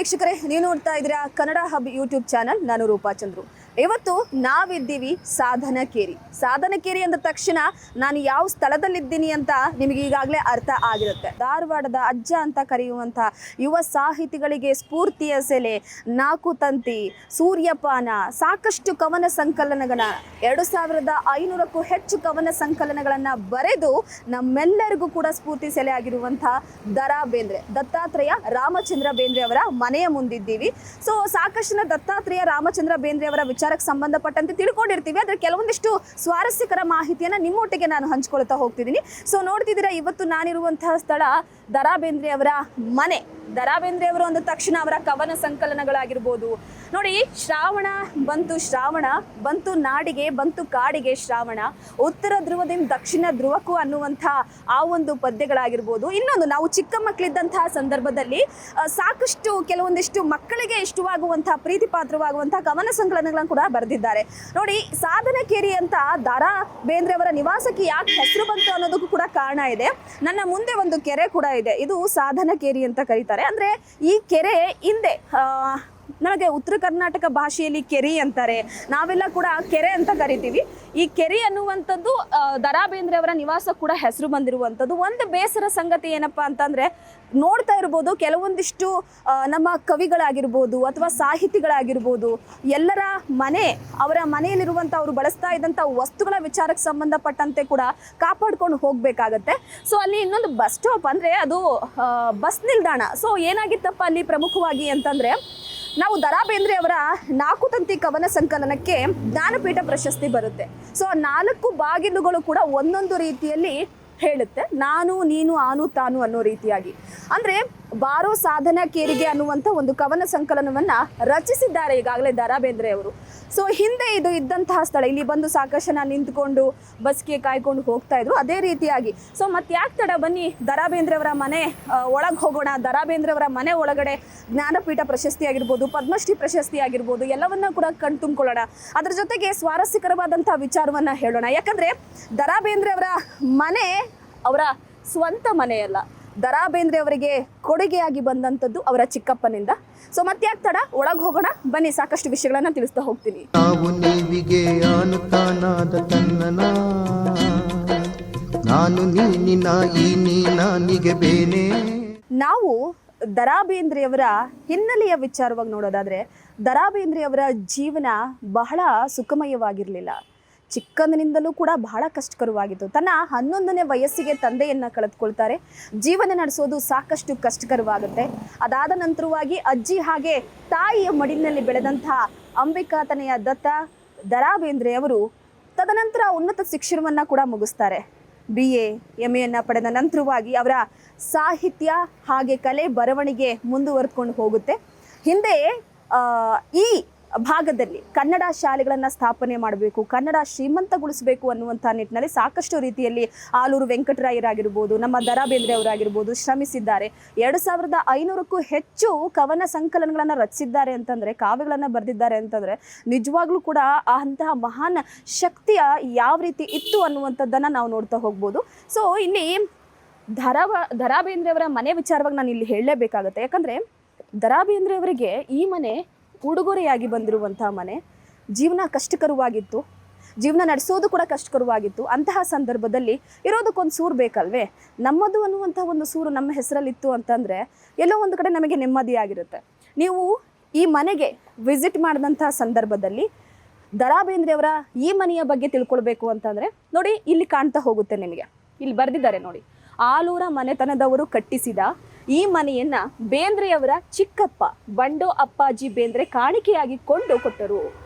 ವೀಕ್ಷಕರೇ, ನೀವು ನೋಡ್ತಾ ಇದ್ದೀರಾ ಕನ್ನಡ ಹಬ್ ಯೂಟ್ಯೂಬ್ ಚಾನಲ್. ನಾನು ರೂಪಾ ಚಂದ್ರು. ಇವತ್ತು ನಾವಿದ್ದೀವಿ ಸಾಧನಕೇರಿ ಅಂದ ತಕ್ಷಣ ನಾನು ಯಾವ ಸ್ಥಳದಲ್ಲಿದ್ದೀನಿ ಅಂತ ನಿಮಗೆ ಈಗಾಗಲೇ ಅರ್ಥ ಆಗಿರುತ್ತೆ. ಧಾರವಾಡದ ಅಜ್ಜ ಅಂತ ಕರೆಯುವಂಥ ಯುವ ಸಾಹಿತಿಗಳಿಗೆ ಸ್ಫೂರ್ತಿಯ ಸೆಲೆ, ನಾಕು ತಂತಿ, ಸೂರ್ಯಪಾನ, ಸಾಕಷ್ಟು ಕವನ ಸಂಕಲನಗಳ 2500ಕ್ಕೂ ಹೆಚ್ಚು ಕವನ ಸಂಕಲನಗಳನ್ನು ಬರೆದು ನಮ್ಮೆಲ್ಲರಿಗೂ ಕೂಡ ಸ್ಫೂರ್ತಿ ಸೆಲೆ ಆಗಿರುವಂಥ ದರಾ ಬೇಂದ್ರೆ, ದತ್ತಾತ್ರೇಯ ರಾಮಚಂದ್ರ ಬೇಂದ್ರೆ ಅವರ ಮನೆಯ ಮುಂದಿದ್ದೀವಿ. ಸೊ ಸಾಕಷ್ಟು ದತ್ತಾತ್ರೇಯ ರಾಮಚಂದ್ರ ಬೇಂದ್ರೆ ಅವರ ವಿಚಾರಕ್ಕೆ ಸಂಬಂಧಪಟ್ಟಂತೆ ತಿಳ್ಕೊಂಡಿರ್ತೀವಿ. ಆದರೆ ಕೆಲವೊಂದಿಷ್ಟು ಸ್ವಾರಸ್ಯಕರ ಮಾಹಿತಿಯನ್ನು ನಿಮ್ಮೊಟ್ಟಿಗೆ ನಾನು ಹಂಚ್ಕೊಳ್ತಾ ಹೋಗ್ತಿದ್ದೀನಿ. ಸೊ ನೋಡ್ತಿದ್ದೀರಾ, ಇವತ್ತು ನಾನಿರುವಂತಹ ಸ್ಥಳ ದರಾ ಬೇಂದ್ರೆ ಅವರ ಮನೆ. ದರಾ ಬೇಂದ್ರೆ ಅವರು ಅಂದ ತಕ್ಷಣ ಅವರ ಕವನ ಸಂಕಲನಗಳಾಗಿರ್ಬೋದು. ನೋಡಿ, ಶ್ರಾವಣ ಬಂತು ನಾಡಿಗೆ, ಬಂತು ಕಾಡಿಗೆ ಶ್ರಾವಣ, ಉತ್ತರ ಧ್ರುವದಿಂದ ದಕ್ಷಿಣ ಧ್ರುವಕ್ಕೂ ಅನ್ನುವಂಥ ಆ ಒಂದು ಪದ್ಯಗಳಾಗಿರ್ಬೋದು. ಇನ್ನೊಂದು, ನಾವು ಚಿಕ್ಕ ಮಕ್ಕಳಿದ್ದಂತಹ ಸಂದರ್ಭದಲ್ಲಿ ಸಾಕಷ್ಟು ಕೆಲವೊಂದಿಷ್ಟು ಮಕ್ಕಳಿಗೆ ಇಷ್ಟವಾಗುವಂಥ, ಪ್ರೀತಿ ಪಾತ್ರವಾಗುವಂಥ ಕವನ ಸಂಕಲನಗಳನ್ನು ಕೂಡ ಬರೆದಿದ್ದಾರೆ. ನೋಡಿ, ಸಾಧನಕೇರಿ ಅಂತ ದರಾ ಬೇಂದ್ರೆ ಅವರ ನಿವಾಸಕ್ಕೆ ಯಾಕೆ ಹೆಸರು ಬಂತು ಅನ್ನೋದಕ್ಕೂ ಕೂಡ ಕಾರಣ ಇದೆ. ನನ್ನ ಮುಂದೆ ಒಂದು ಕೆರೆ ಕೂಡ ಇದೆ, ಇದು ಸಾಧನಕೇರಿ ಅಂತ ಕರೀತಾರೆ. ಅಂದ್ರೆ ಈ ಕೆರೆ ಹಿಂದೆ ನಮಗೆ ಉತ್ತರ ಕರ್ನಾಟಕ ಭಾಷೆಯಲ್ಲಿ ಕೆರಿ ಅಂತಾರೆ, ನಾವೆಲ್ಲ ಕೂಡ ಕೆರೆ ಅಂತ ಕರಿತೀವಿ. ಈ ಕೆರೆ ಅನ್ನುವಂಥದ್ದು ದರಾ ಬೇಂದ್ರೆ ಅವರ ನಿವಾಸ ಕೂಡ ಹೆಸರು ಬಂದಿರುವಂಥದ್ದು. ಒಂದು ಬೇಸರ ಸಂಗತಿ ಏನಪ್ಪಾ ಅಂತಂದ್ರೆ, ನೋಡ್ತಾ ಇರ್ಬೋದು, ಕೆಲವೊಂದಿಷ್ಟು ನಮ್ಮ ಕವಿಗಳಾಗಿರ್ಬೋದು ಅಥವಾ ಸಾಹಿತಿಗಳಾಗಿರ್ಬೋದು, ಎಲ್ಲರ ಮನೆ, ಅವರ ಮನೆಯಲ್ಲಿರುವಂಥ ಅವರು ಬಳಸ್ತಾ ಇದ್ದಂಥ ವಸ್ತುಗಳ ವಿಚಾರಕ್ಕೆ ಸಂಬಂಧಪಟ್ಟಂತೆ ಕೂಡ ಕಾಪಾಡ್ಕೊಂಡು ಹೋಗ್ಬೇಕಾಗತ್ತೆ. ಸೊ ಅಲ್ಲಿ ಇನ್ನೊಂದು ಬಸ್ ಸ್ಟಾಪ್, ಅಂದರೆ ಅದು ಬಸ್ ನಿಲ್ದಾಣ. ಸೊ ಏನಾಗಿತ್ತಪ್ಪ ಅಲ್ಲಿ ಪ್ರಮುಖವಾಗಿ ಅಂತಂದರೆ, ನಾವು ದರಾ ಬೇಂದ್ರೆ ಅವರ ನಾಕು ತಂತಿ ಕವನ ಸಂಕಲನಕ್ಕೆ ಜ್ಞಾನಪೀಠ ಪ್ರಶಸ್ತಿ ಬರುತ್ತೆ. ಸೊ 4 ಬಾಗಿಲುಗಳು ಕೂಡ ಒಂದೊಂದು ರೀತಿಯಲ್ಲಿ ಹೇಳುತ್ತೆ, ನಾನು ನೀನು ಆನು ತಾನು ಅನ್ನೋ ರೀತಿಯಾಗಿ. ಅಂದರೆ ಬಾರೋ ಸಾಧನಕೇರಿಗೆ ಅನ್ನುವಂಥ ಒಂದು ಕವನ ಸಂಕಲನವನ್ನು ರಚಿಸಿದ್ದಾರೆ ಈಗಾಗಲೇ ದರಾ ಬೇಂದ್ರೆ ಅವರು. ಸೊ ಹಿಂದೆ ಇದು ಇದ್ದಂತಹ ಸ್ಥಳ, ಇಲ್ಲಿ ಬಂದು ಸಾಕಷ್ಟು ಜನ ನಿಂತ್ಕೊಂಡು ಬಸ್ಗೆ ಕಾಯ್ಕೊಂಡು ಹೋಗ್ತಾ ಇದ್ರು. ಅದೇ ರೀತಿಯಾಗಿ ಸೊ ಮತ್ತೆ ಯಾಕೆ ತಡ, ಬನ್ನಿ ದರಾ ಬೇಂದ್ರೆ ಅವರ ಮನೆ ಒಳಗೆ ಹೋಗೋಣ. ದರಾ ಬೇಂದ್ರೆ ಅವರ ಮನೆ ಒಳಗಡೆ ಜ್ಞಾನಪೀಠ ಪ್ರಶಸ್ತಿ ಆಗಿರ್ಬೋದು, ಪದ್ಮಶ್ರೀ ಪ್ರಶಸ್ತಿ ಆಗಿರ್ಬೋದು, ಎಲ್ಲವನ್ನ ಕೂಡ ಕಣ್ತುಂಬ್ಕೊಳ್ಳೋಣ. ಅದ್ರ ಜೊತೆಗೆ ಸ್ವಾರಸ್ಯಕರವಾದಂಥ ವಿಚಾರವನ್ನು ಹೇಳೋಣ. ಯಾಕಂದರೆ ದರಾ ಬೇಂದ್ರೆ ಅವರ ಮನೆ ಅವರ ಸ್ವಂತ ಮನೆಯಲ್ಲ, ದರಾ ಬೇಂದ್ರೆ ಅವರಿಗೆ ಕೊಡುಗೆಯಾಗಿ ಬಂದಂಥದ್ದು ಅವರ ಚಿಕ್ಕಪ್ಪನಿಂದ. ಸೊ ಮತ್ತೆ ಯಾಕೆ ತಡ, ಒಳಗೆ ಹೋಗೋಣ ಬನ್ನಿ, ಸಾಕಷ್ಟು ವಿಷಯಗಳನ್ನ ತಿಳಿಸ್ತಾ ಹೋಗ್ತೀನಿ. ನಾವು ದರಾ ಬೇಂದ್ರೆಯವರ ಹಿನ್ನೆಲೆಯ ವಿಚಾರವಾಗಿ ನೋಡೋದಾದ್ರೆ, ದರಾ ಬೇಂದ್ರೆಯವರ ಜೀವನ ಬಹಳ ಸುಖಮಯವಾಗಿರಲಿಲ್ಲ. ಚಿಕ್ಕಂದಿನಿಂದಲೂ ಕೂಡ ಬಹಳ ಕಷ್ಟಕರವಾಗಿತ್ತು. ತನ್ನ 11ನೇ ವಯಸ್ಸಿಗೆ ತಂದೆಯನ್ನು ಕಳೆದುಕೊಳ್ತಾರೆ. ಜೀವನ ನಡೆಸೋದು ಸಾಕಷ್ಟು ಕಷ್ಟಕರವಾಗುತ್ತೆ. ಅದಾದ ನಂತರವಾಗಿ ಅಜ್ಜಿ ಹಾಗೆ ತಾಯಿಯ ಮಡಿಲಿನಲ್ಲಿ ಬೆಳೆದಂತಹ ಅಂಬಿಕಾತನೆಯ ದತ್ತ ದರಾ ಬೇಂದ್ರೆ ಅವರು ತದನಂತರ ಉನ್ನತ ಶಿಕ್ಷಣವನ್ನು ಕೂಡ ಮುಗಿಸ್ತಾರೆ. BA MA ಪಡೆದ ನಂತರವಾಗಿ ಅವರ ಸಾಹಿತ್ಯ ಹಾಗೆ ಕಲೆ ಬರವಣಿಗೆ ಮುಂದುವರೆದುಕೊಂಡು ಹೋಗುತ್ತೆ. ಹಿಂದೆ ಈ ಭಾಗದಲ್ಲಿ ಕನ್ನಡ ಶಾಲೆಗಳನ್ನು ಸ್ಥಾಪನೆ ಮಾಡಬೇಕು, ಕನ್ನಡ ಶ್ರೀಮಂತಗೊಳಿಸಬೇಕು ಅನ್ನುವಂಥ ನಿಟ್ಟಿನಲ್ಲಿ ಸಾಕಷ್ಟು ರೀತಿಯಲ್ಲಿ ಆಲೂರು ವೆಂಕಟರಾಯರಾಗಿರ್ಬೋದು, ನಮ್ಮ ದರಾ ಬೇಂದ್ರೆ ಅವರಾಗಿರ್ಬೋದು ಶ್ರಮಿಸಿದ್ದಾರೆ. 2500ಕ್ಕೂ ಹೆಚ್ಚು ಕವನ ಸಂಕಲನಗಳನ್ನು ರಚಿಸಿದ್ದಾರೆ ಅಂತಂದರೆ, ಕಾವ್ಯಗಳನ್ನು ಬರೆದಿದ್ದಾರೆ ಅಂತಂದರೆ, ನಿಜವಾಗ್ಲೂ ಕೂಡ ಅಂತಹ ಮಹಾನ್ ಶಕ್ತಿಯ ಯಾವ ರೀತಿ ಇತ್ತು ಅನ್ನುವಂಥದ್ದನ್ನು ನಾವು ನೋಡ್ತಾ ಹೋಗ್ಬೋದು. ಸೊ ಇಲ್ಲಿ ದರಾ ಬೇಂದ್ರೆ ಅವರ ಮನೆ ವಿಚಾರವಾಗಿ ನಾನು ಇಲ್ಲಿ ಹೇಳಲೇಬೇಕಾಗುತ್ತೆ. ಯಾಕಂದರೆ ದರಾ ಬೇಂದ್ರೆ ಅವರಿಗೆ ಈ ಮನೆ ಉಡುಗೊರೆಯಾಗಿ ಬಂದಿರುವಂಥ ಮನೆ. ಜೀವನ ಕಷ್ಟಕರವಾಗಿತ್ತು, ಜೀವನ ನಡೆಸೋದು ಕೂಡ ಕಷ್ಟಕರವಾಗಿತ್ತು. ಅಂತಹ ಸಂದರ್ಭದಲ್ಲಿ ಇರೋದಕ್ಕೊಂದು ಸೂರು ಬೇಕಲ್ವೇ? ನಮ್ಮದು ಅನ್ನುವಂಥ ಒಂದು ಸೂರು ನಮ್ಮ ಹೆಸರಲ್ಲಿತ್ತು ಅಂತಂದರೆ ಎಲ್ಲೋ ಒಂದು ಕಡೆ ನಮಗೆ ನೆಮ್ಮದಿಯಾಗಿರುತ್ತೆ. ನೀವು ಈ ಮನೆಗೆ ವಿಸಿಟ್ ಮಾಡಿದಂಥ ಸಂದರ್ಭದಲ್ಲಿ ದರಾ ಬೇಂದ್ರೆ ಅವರ ಈ ಮನೆಯ ಬಗ್ಗೆ ತಿಳ್ಕೊಳ್ಬೇಕು ಅಂತಂದರೆ, ನೋಡಿ ಇಲ್ಲಿ ಕಾಣ್ತಾ ಹೋಗುತ್ತೆ ನಿಮಗೆ, ಇಲ್ಲಿ ಬರೆದಿದ್ದಾರೆ ನೋಡಿ, ಆಲೂರ ಮನೆತನದವರು ಕಟ್ಟಿಸಿದ ಈ ಮನೆಯನ್ನ ಬೇಂದ್ರೆಯವರ ಚಿಕ್ಕಪ್ಪ ಬಂಡೋ ಅಪ್ಪಾಜಿ ಬೇಂದ್ರೆ ಕಾಣಿಕೆಯಾಗಿ ಕೊಂಡು ಕೊಟ್ಟರು.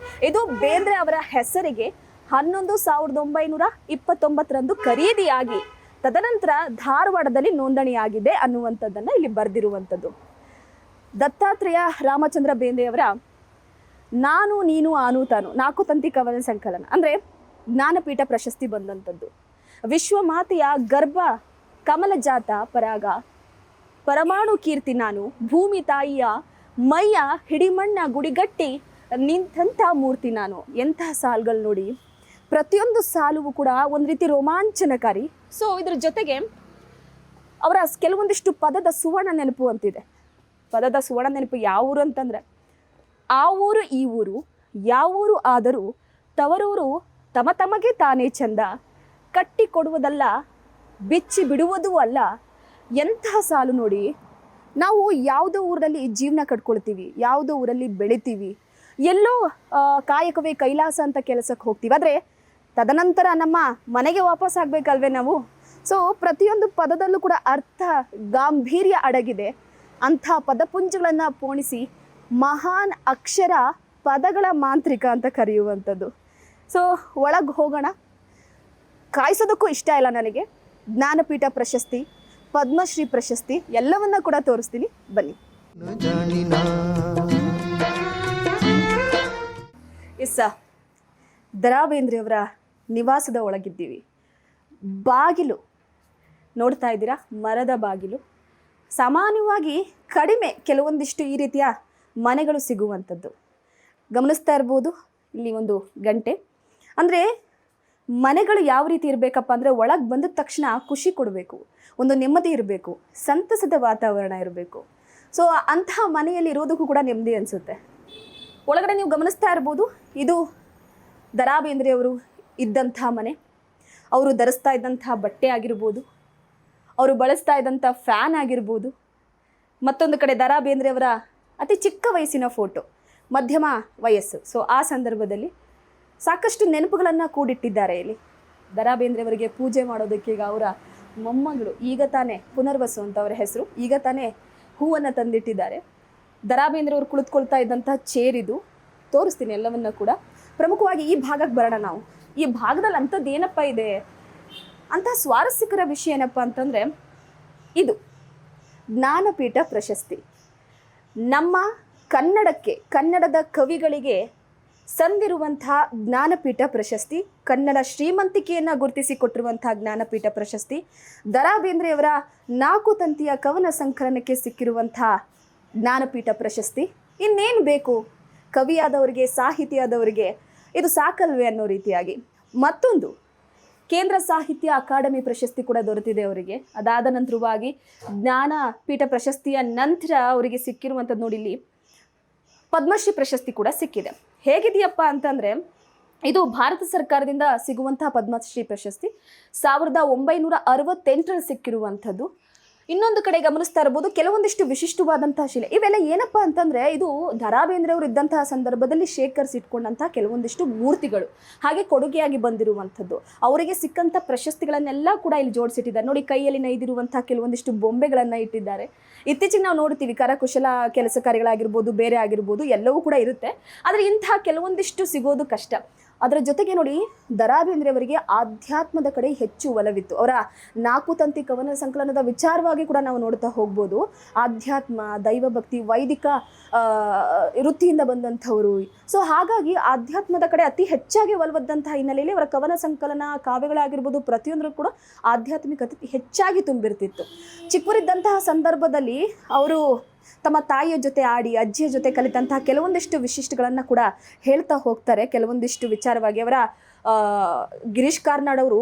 ಇದು ಬೇಂದ್ರೆ ಅವರ ಹೆಸರಿಗೆ 1929 ಖರೀದಿಯಾಗಿ ತದನಂತರ ಧಾರವಾಡದಲ್ಲಿ ನೋಂದಣಿಯಾಗಿದೆ ಅನ್ನುವಂಥದ್ದನ್ನ ಇಲ್ಲಿ ಬರೆದಿರುವಂಥದ್ದು. ದತ್ತಾತ್ರೇಯ ರಾಮಚಂದ್ರ ಬೇಂದ್ರೆಯವರ ನಾನು ನೀನು ಆನು ತಾನು ನಾಕು ತಂತಿ ಕವನ ಸಂಕಲನ ಅಂದರೆ ಜ್ಞಾನಪೀಠ ಪ್ರಶಸ್ತಿ ಬಂದಂಥದ್ದು. ವಿಶ್ವಮಾತೆಯ ಗರ್ಭ ಕಮಲಜಾತ ಪರಾಗ, ಪರಮಾಣು ಕೀರ್ತಿ ನಾನು, ಭೂಮಿ ತಾಯಿಯ ಮೈಯ ಹಿಡಿಮಣ್ಣ ಗುಡಿಗಟ್ಟಿ ನಿಂತಹ ಮೂರ್ತಿ ನಾನು. ಎಂತಹ ಸಾಲುಗಳು ನೋಡಿ, ಪ್ರತಿಯೊಂದು ಸಾಲುವು ಕೂಡ ಒಂದು ರೀತಿ ರೋಮಾಂಚನಕಾರಿ. ಸೊ ಇದ್ರ ಜೊತೆಗೆ ಅವರ ಕೆಲವೊಂದಿಷ್ಟು ಪದದ ಸುವರ್ಣ ನೆನಪು ಅಂತಿದೆ. ಪದದ ಸುವರ್ಣ ನೆನಪು ಯಾವ ಊರು ಅಂತಂದರೆ, ಆ ಊರು ಈ ಊರು ಯಾವ ಊರು ಆದರೂ ತವರೂರು ತಮ ತಮಗೆ ತಾನೇ ಚಂದ, ಕಟ್ಟಿ ಕೊಡುವುದಲ್ಲ ಬಿಚ್ಚಿ ಬಿಡುವುದೂ ಅಲ್ಲ. ಎಂತಹ ಸಾಲು ನೋಡಿ. ನಾವು ಯಾವುದೋ ಊರಲ್ಲಿ ಜೀವನ ಕಟ್ಕೊಳ್ತೀವಿ, ಯಾವುದೋ ಊರಲ್ಲಿ ಬೆಳಿತೀವಿ, ಎಲ್ಲೋ ಕಾಯಕವೇ ಕೈಲಾಸ ಅಂತ ಕೆಲಸಕ್ಕೆ ಹೋಗ್ತೀವಿ. ಆದರೆ ತದನಂತರ ನಮ್ಮ ಮನೆಗೆ ವಾಪಸ್ ಆಗಬೇಕಲ್ವೇ ನಾವು. ಸೊ ಪ್ರತಿಯೊಂದು ಪದದಲ್ಲೂ ಕೂಡ ಅರ್ಥ ಗಾಂಭೀರ್ಯ ಅಡಗಿದೆ. ಅಂಥ ಪದಪುಂಜಗಳನ್ನು ಪೋಣಿಸಿ ಮಹಾನ್ ಅಕ್ಷರ ಪದಗಳ ಮಾಂತ್ರಿಕ ಅಂತ ಕರೆಯುವಂಥದ್ದು. ಸೊ ಒಳಗೆ ಹೋಗೋಣ. ಕಾಯಿಸೋದಕ್ಕೂ ಇಷ್ಟ ಇಲ್ಲ ನನಗೆ. ಜ್ಞಾನಪೀಠ ಪ್ರಶಸ್ತಿ, ಪದ್ಮಶ್ರೀ ಪ್ರಶಸ್ತಿ ಎಲ್ಲವನ್ನ ಕೂಡ ತೋರಿಸ್ತೀನಿ, ಬನ್ನಿ. ಎಸ್, ದ.ರಾ ಬೇಂದ್ರೆಯವರ ನಿವಾಸದ ಒಳಗಿದ್ದೀವಿ. ಬಾಗಿಲು ನೋಡ್ತಾ ಇದ್ದೀರಾ, ಮರದ ಬಾಗಿಲು. ಸಾಮಾನ್ಯವಾಗಿ ಕಡಿಮೆ ಕೆಲವೊಂದಿಷ್ಟು ಈ ರೀತಿಯ ಮನೆಗಳು ಸಿಗುವಂಥದ್ದು. ಗಮನಿಸ್ತಾ ಇರ್ಬೋದು, ಇಲ್ಲಿ ಒಂದು ಗಂಟೆ. ಅಂದರೆ ಮನೆಗಳು ಯಾವ ರೀತಿ ಇರಬೇಕಪ್ಪ ಅಂದರೆ, ಒಳಗೆ ಬಂದ ತಕ್ಷಣ ಖುಷಿ ಕೊಡಬೇಕು, ಒಂದು ನೆಮ್ಮದಿ ಇರಬೇಕು, ಸಂತಸದ ವಾತಾವರಣ ಇರಬೇಕು. ಸೊ ಅಂತಹ ಮನೆಯಲ್ಲಿ ಇರೋದಕ್ಕೂ ಕೂಡ ನೆಮ್ಮದಿ ಅನಿಸುತ್ತೆ. ಒಳಗಡೆ ನೀವು ಗಮನಿಸ್ತಾ ಇರ್ಬೋದು, ಇದು ದ.ರಾ ಬೇಂದ್ರೆಯವರು ಇದ್ದಂಥ ಮನೆ. ಅವರು ಧರಿಸ್ತಾ ಇದ್ದಂಥ ಬಟ್ಟೆ ಆಗಿರ್ಬೋದು, ಅವರು ಬಳಸ್ತಾ ಇದ್ದಂಥ ಫ್ಯಾನ್ ಆಗಿರ್ಬೋದು. ಮತ್ತೊಂದು ಕಡೆ ದ.ರಾ ಬೇಂದ್ರೆಯವರ ಅತಿ ಚಿಕ್ಕ ವಯಸ್ಸಿನ ಫೋಟೋ, ಮಧ್ಯಮ ವಯಸ್ಸು. ಸೊ ಆ ಸಂದರ್ಭದಲ್ಲಿ ಸಾಕಷ್ಟು ನೆನಪುಗಳನ್ನು ಕೂಡಿಟ್ಟಿದ್ದಾರೆ ಇಲ್ಲಿ. ದ.ರಾ ಬೇಂದ್ರೆಯವರಿಗೆ ಪೂಜೆ ಮಾಡೋದಕ್ಕೆ ಈಗ ಅವರ ಮೊಮ್ಮಗಳು, ಈಗ ತಾನೇ ಪುನರ್ವಸು ಅಂತ ಅವರ ಹೆಸರು, ಈಗ ತಾನೇ ಹೂವನ್ನು ತಂದಿಟ್ಟಿದ್ದಾರೆ. ದ.ರಾ ಬೇಂದ್ರೆಯವರು ಕುಳಿತುಕೊಳ್ತಾ ಇದ್ದಂಥ ಚೇರ್ ಇದು. ತೋರಿಸ್ತೀನಿ ಎಲ್ಲವನ್ನ ಕೂಡ. ಪ್ರಮುಖವಾಗಿ ಈ ಭಾಗಕ್ಕೆ ಬರೋಣ ನಾವು. ಈ ಭಾಗದಲ್ಲಿ ಅಂಥದ್ದು ಏನಪ್ಪ ಇದೆ ಅಂತ ಸ್ವಾರಸ್ಯಕರ ವಿಷಯ ಏನಪ್ಪ ಅಂತಂದರೆ, ಇದು ಜ್ಞಾನಪೀಠ ಪ್ರಶಸ್ತಿ. ನಮ್ಮ ಕನ್ನಡಕ್ಕೆ, ಕನ್ನಡದ ಕವಿಗಳಿಗೆ ಸಂದಿರುವಂಥ ಜ್ಞಾನಪೀಠ ಪ್ರಶಸ್ತಿ, ಕನ್ನಡ ಶ್ರೀಮಂತಿಕೆಯನ್ನು ಗುರುತಿಸಿಕೊಟ್ಟಿರುವಂಥ ಜ್ಞಾನಪೀಠ ಪ್ರಶಸ್ತಿ, ದ.ರಾ ಬೇಂದ್ರೆಯವರ 4 ತಂತಿಯ ಕವನ ಸಂಕಲನಕ್ಕೆ ಸಿಕ್ಕಿರುವಂಥ ಜ್ಞಾನಪೀಠ ಪ್ರಶಸ್ತಿ. ಇನ್ನೇನು ಬೇಕು ಕವಿಯಾದವರಿಗೆ, ಸಾಹಿತಿಯಾದವರಿಗೆ? ಇದು ಸಾಕಲ್ವೇ ಅನ್ನೋ ರೀತಿಯಾಗಿ. ಮತ್ತೊಂದು ಕೇಂದ್ರ ಸಾಹಿತ್ಯ ಅಕಾಡೆಮಿ ಪ್ರಶಸ್ತಿ ಕೂಡ ದೊರೆತಿದೆ ಅವರಿಗೆ. ಅದಾದ ನಂತರವಾಗಿ ಜ್ಞಾನಪೀಠ ಪ್ರಶಸ್ತಿಯ ನಂತರ ಅವರಿಗೆ ಸಿಕ್ಕಿರುವಂಥದ್ದು ನೋಡಿ, ಇಲ್ಲಿ ಪದ್ಮಶ್ರೀ ಪ್ರಶಸ್ತಿ ಕೂಡ ಸಿಕ್ಕಿದೆ. ಹೇಗಿದೆಯಪ್ಪ ಅಂತಂದರೆ, ಇದು ಭಾರತ ಸರ್ಕಾರದಿಂದ ಸಿಗುವಂತಹ ಪದ್ಮಶ್ರೀ ಪ್ರಶಸ್ತಿ 1968ರಲ್ಲಿ ಸಿಕ್ಕಿರುವಂಥದ್ದು. ಇನ್ನೊಂದು ಕಡೆ ಗಮನಿಸ್ತಾ ಇರ್ಬೋದು, ಕೆಲವೊಂದಿಷ್ಟು ವಿಶಿಷ್ಟವಾದಂತಹ ಶಿಲೆ. ಇವೆಲ್ಲ ಏನಪ್ಪ ಅಂತಂದರೆ, ಇದು ದ.ರಾ ಬೇಂದ್ರೆಯವರು ಇದ್ದಂತಹ ಸಂದರ್ಭದಲ್ಲಿ ಶೇಖರಿಸಿಟ್ಕೊಂಡಂತಹ ಕೆಲವೊಂದಿಷ್ಟು ಮೂರ್ತಿಗಳು, ಹಾಗೆ ಕೊಡುಗೆಯಾಗಿ ಬಂದಿರುವಂಥದ್ದು. ಅವರಿಗೆ ಸಿಕ್ಕಂಥ ಪ್ರಶಸ್ತಿಗಳನ್ನೆಲ್ಲ ಕೂಡ ಇಲ್ಲಿ ಜೋಡಿಸಿಟ್ಟಿದ್ದಾರೆ ನೋಡಿ. ಕೈಯಲ್ಲಿ ನೈದಿರುವಂಥ ಕೆಲವೊಂದಿಷ್ಟು ಬೊಂಬೆಗಳನ್ನು ಇಟ್ಟಿದ್ದಾರೆ. ಇತ್ತೀಚೆಗೆ ನಾವು ನೋಡ್ತೀವಿ, ಕರಕುಶಲ ಕೆಲಸ ಕಾರ್ಯಗಳಾಗಿರ್ಬೋದು, ಬೇರೆ ಆಗಿರ್ಬೋದು, ಎಲ್ಲವೂ ಕೂಡ ಇರುತ್ತೆ. ಆದರೆ ಇಂತಹ ಕೆಲವೊಂದಿಷ್ಟು ಸಿಗೋದು ಕಷ್ಟ. ಅದರ ಜೊತೆಗೆ ನೋಡಿ, ದ.ರಾ ಬೇಂದ್ರೆಯವರಿಗೆ ಆಧ್ಯಾತ್ಮದ ಕಡೆ ಹೆಚ್ಚು ಒಲವಿತ್ತು. ಅವರ 4 ತಂತಿ ಕವನ ಸಂಕಲನದ ವಿಚಾರವಾಗಿ ಕೂಡ ನಾವು ನೋಡ್ತಾ ಹೋಗ್ಬೋದು. ಆಧ್ಯಾತ್ಮ, ದೈವಭಕ್ತಿ, ವೈದಿಕ ವೃತ್ತಿಯಿಂದ ಬಂದಂಥವರು. ಸೊ ಹಾಗಾಗಿ ಆಧ್ಯಾತ್ಮದ ಕಡೆ ಅತಿ ಹೆಚ್ಚಾಗಿ ಒಲವದ್ದಂತಹ ಹಿನ್ನೆಲೆಯಲ್ಲಿ ಅವರ ಕವನ ಸಂಕಲನ, ಕಾವ್ಯಗಳಾಗಿರ್ಬೋದು, ಪ್ರತಿಯೊಂದರೂ ಕೂಡ ಆಧ್ಯಾತ್ಮಿಕತೆ ಹೆಚ್ಚಾಗಿ ತುಂಬಿರ್ತಿತ್ತು. ಚಿಕ್ಕವರಿದ್ದಂತಹ ಸಂದರ್ಭದಲ್ಲಿ ಅವರು ತಮ್ಮ ತಾಯಿಯ ಜೊತೆ ಆಡಿ, ಅಜ್ಜಿಯ ಜೊತೆ ಕಲಿತಂತಹ ಕೆಲವೊಂದಿಷ್ಟು ವಿಶಿಷ್ಟಗಳನ್ನು ಕೂಡ ಹೇಳ್ತಾ ಹೋಗ್ತಾರೆ. ಕೆಲವೊಂದಿಷ್ಟು ವಿಚಾರವಾಗಿ ಅವರ ಗಿರೀಶ್ ಕಾರ್ನಾಡ್ ಅವರು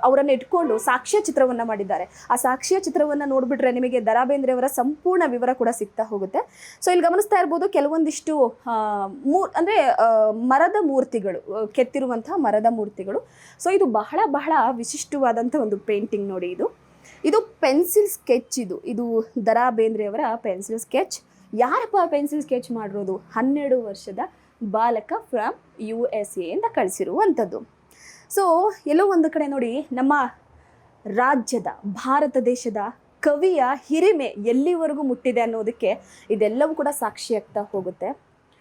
ಅವರನ್ನು ಇಟ್ಕೊಂಡು ಸಾಕ್ಷ್ಯ ಚಿತ್ರವನ್ನು ಮಾಡಿದ್ದಾರೆ. ಆ ಸಾಕ್ಷ್ಯ ಚಿತ್ರವನ್ನು ನೋಡಿಬಿಟ್ರೆ ನಿಮಗೆ ದ.ರಾ ಬೇಂದ್ರೆಯವರ ಸಂಪೂರ್ಣ ವಿವರ ಕೂಡ ಸಿಗ್ತಾ ಹೋಗುತ್ತೆ. ಸೊ ಇಲ್ಲಿ ಗಮನಿಸ್ತಾ ಇರ್ಬೋದು, ಕೆಲವೊಂದಿಷ್ಟು ಮರದ ಮೂರ್ತಿಗಳು, ಕೆತ್ತಿರುವಂತಹ ಮರದ ಮೂರ್ತಿಗಳು. ಸೊ ಇದು ಬಹಳ ಬಹಳ ವಿಶಿಷ್ಟವಾದಂಥ ಒಂದು ಪೇಂಟಿಂಗ್ ನೋಡಿ. ಇದು ಪೆನ್ಸಿಲ್ ಸ್ಕೆಚ್. ಇದು ದ.ರಾ ಬೇಂದ್ರೆಯವರ ಪೆನ್ಸಿಲ್ ಸ್ಕೆಚ್. ಯಾರಪ್ಪ ಪೆನ್ಸಿಲ್ ಸ್ಕೆಚ್ ಮಾಡಿರೋದು? 12 ವರ್ಷದ ಬಾಲಕ ಫ್ರಮ್ USA ಅಂತ ಕಳಿಸಿರುವಂಥದ್ದು. ಸೊ ಎಲ್ಲೋ ಒಂದು ಕಡೆ ನೋಡಿ, ನಮ್ಮ ರಾಜ್ಯದ, ಭಾರತ ದೇಶದ ಕವಿಯ ಹಿರಿಮೆ ಎಲ್ಲಿವರೆಗೂ ಮುಟ್ಟಿದೆ ಅನ್ನೋದಕ್ಕೆ ಇದೆಲ್ಲವೂ ಕೂಡ ಸಾಕ್ಷಿ ಆಗ್ತಾ ಹೋಗುತ್ತೆ.